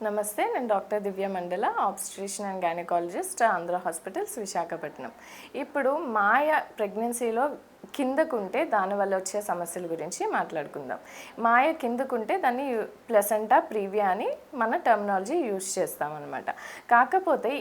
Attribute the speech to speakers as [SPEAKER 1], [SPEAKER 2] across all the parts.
[SPEAKER 1] నమస్తే, నేను డాక్టర్ దివ్య మండల, obstetrician and gynaecologist, Andhra hospitals, Visakhapatnam. ఇప్పుడు మాయ ప్రెగ్నెన్సీలో కిందకుంటే దానివల్ల వచ్చే సమస్యల గురించి మాట్లాడుకుందాం. మాయ కిందకుంటే దాన్ని ప్లసెంటా ప్రీవియా అని మన టర్మినాలజీ యూజ్ చేస్తామన్నమాట. కాకపోతే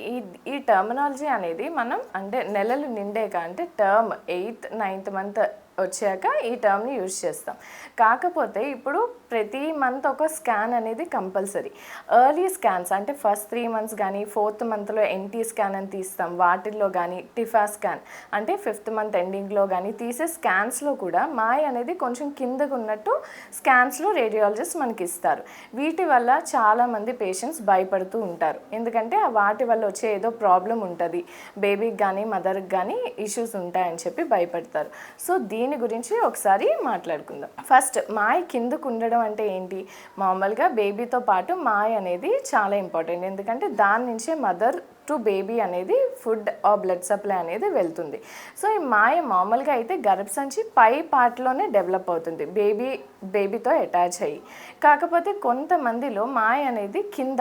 [SPEAKER 1] ఈ టర్మినాలజీ అనేది మనం అంటే నెలలు నిండాక అంటే టర్మ్ 8th 9th మంత్ వచ్చాక ఈ టర్మ్ని యూజ్ చేస్తాం. కాకపోతే ఇప్పుడు ప్రతి మంత్ ఒక స్కాన్ అనేది కంపల్సరీ. ఎర్లీ స్కాన్స్ అంటే ఫస్ట్ 3 months కానీ 4th మంత్లో ఎన్టీ స్కాన్ అని తీస్తాం. వాటిల్లో కానీ టిఫా స్కాన్ అంటే 5th మంత్ ఎండింగ్లో కానీ తీసే స్కాన్స్లో కూడా మాయ అనేది కొంచెం కిందకు ఉన్నట్టు స్కాన్స్లో రేడియాలజిస్ట్ మనకి ఇస్తారు. వీటి వల్ల చాలామంది పేషెంట్స్ భయపడుతూ ఉంటారు. ఎందుకంటే వాటి వల్ల వచ్చే ఏదో ప్రాబ్లం ఉంటుంది, బేబీకి కానీ మదర్కి కానీ ఇష్యూస్ ఉంటాయని చెప్పి భయపడతారు. సో దీని గురించి ఒకసారి మాట్లాడుకుందాం. ఫస్ట్ మాయ కిందకు ఉండడం అంటే ఏంటి? మామూలుగా బేబీతో పాటు మాయ అనేది చాలా ఇంపార్టెంట్. ఎందుకంటే దాని నుంచే మదర్ టు బేబీ అనేది ఫుడ్ ఆర్ బ్లడ్ సప్లై అనేది వెళ్తుంది. సో ఈ మాయ మామూలుగా అయితే గర్భసంచి పై పార్ట్లోనే డెవలప్ అవుతుంది బేబీతో అటాచ్ అయ్యి. కాకపోతే కొంతమందిలో మాయ అనేది కింద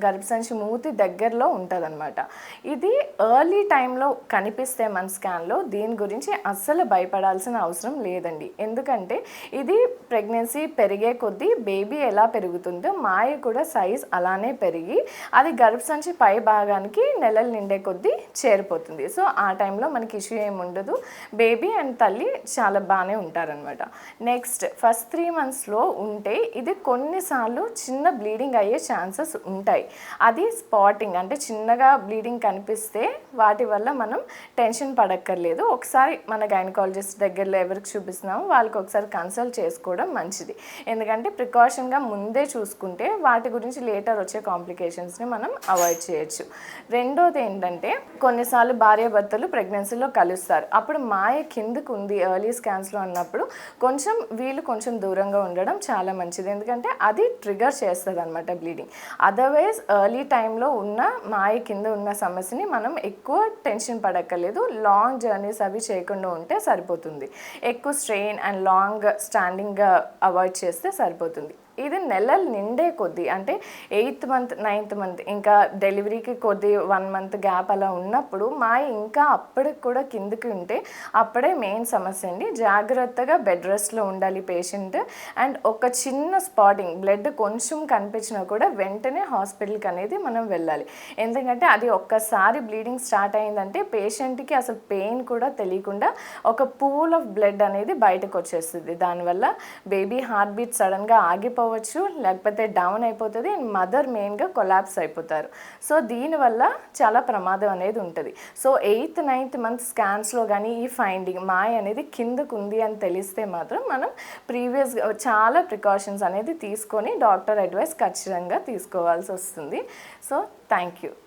[SPEAKER 1] గర్భసంచి మూతి దగ్గరలో ఉంటుందన్నమాట. ఇది ఎర్లీ టైంలో కనిపిస్తే మన స్కాన్లో దీని గురించి అస్సలు భయపడాల్సిన అవసరం లేదండి. ఎందుకంటే ఇది ప్రెగ్నెన్సీ పెరిగే కొద్దీ బేబీ ఎలా పెరుగుతుందో మాయ కూడా సైజ్ అలానే పెరిగి అది గర్భసంచి పై భాగానికి నెలలు నిండే కొద్దీ చేరిపోతుంది. సో ఆ టైంలో మనకి ఇష్యూ ఏమి ఉండదు. బేబీ అండ్ తల్లి చాలా బాగానే ఉంటారనమాట. నెక్స్ట్ ఫస్ట్ 3 monthsలో ఉంటే ఇది కొన్నిసార్లు చిన్న బ్లీడింగ్ అయ్యే ఛాన్సెస్ ఉంటాయి. అది స్పాటింగ్ అంటే చిన్నగా బ్లీడింగ్ కనిపిస్తే వాటి వల్ల మనం టెన్షన్ పడక్కర్లేదు. ఒకసారి మన గైనకాలజిస్ట్ దగ్గరలో ఎవరికి చూపిస్తున్నామో వాళ్ళకి ఒకసారి కన్సల్ట్ చేసుకోవడం మంచిది. ఎందుకంటే ప్రికాషన్గా ముందే చూసుకుంటే వాటి గురించి లేటర్ వచ్చే కాంప్లికేషన్స్ని మనం అవాయిడ్ చేయొచ్చు. రెండోది ఏంటంటే కొన్నిసార్లు భార్యాభర్తలు ప్రెగ్నెన్సీలో కలుస్తారు. అప్పుడు మాయ కిందకు ఉంది ఎర్లీ స్కాన్స్లో అన్నప్పుడు వీళ్ళు కొంచెం దూరంగా ఉండడం చాలా మంచిది. ఎందుకంటే అది ట్రిగర్ చేస్తుంది అనమాట బ్లీడింగ్. అదర్వైజ్ ఎర్లీ టైంలో ఉన్న మాయ కింద ఉన్న సమస్యని మనం ఎక్కువ టెన్షన్ పడక్కర్లేదు. లాంగ్ జర్నీస్ అవి చేయకుండా ఉంటే సరిపోతుంది. ఎక్కువ strain and long standing avoid చేస్తే సరిపోతుంది. ఇది నెలలు నిండే కొద్దీ అంటే 8th month 9th month ఇంకా డెలివరీకి కొద్ది 1 month గ్యాప్ అలా ఉన్నప్పుడు మాయ ఇంకా అప్పటికి కూడా కిందకి ఉంటే అప్పుడే మెయిన్ సమస్య అండి. జాగ్రత్తగా బెడ్ రెస్ట్లో ఉండాలి పేషెంట్. అండ్ ఒక చిన్న స్పాటింగ్ బ్లడ్ కొంచెం కనిపించినా కూడా వెంటనే హాస్పిటల్కి అనేది మనం వెళ్ళాలి. ఎందుకంటే అది ఒక్కసారి బ్లీడింగ్ స్టార్ట్ అయిందంటే పేషెంట్కి అసలు పెయిన్ కూడా తెలియకుండా ఒక పూల్ ఆఫ్ బ్లడ్ అనేది బయటకు వచ్చేస్తుంది. దానివల్ల బేబీ హార్ట్ బీట్ సడన్గా ఆగిపోవచ్చు, లేకపోతే డౌన్ అయిపోతుంది. మదర్ మెయిన్గా కొలాప్స్ అయిపోతారు. సో దీనివల్ల చాలా ప్రమాదం అనేది ఉంటుంది. సో 8th 9th month స్కాన్స్లో కానీ ఈ ఫైండింగ్ మాయ అనేది కిందకు ఉంది అని తెలిస్తే మాత్రం మనం చాలా ప్రికాషన్స్ అనేది తీసుకొని డాక్టర్ అడ్వైస్ ఖచ్చితంగా తీసుకోవాల్సి వస్తుంది. So thank you.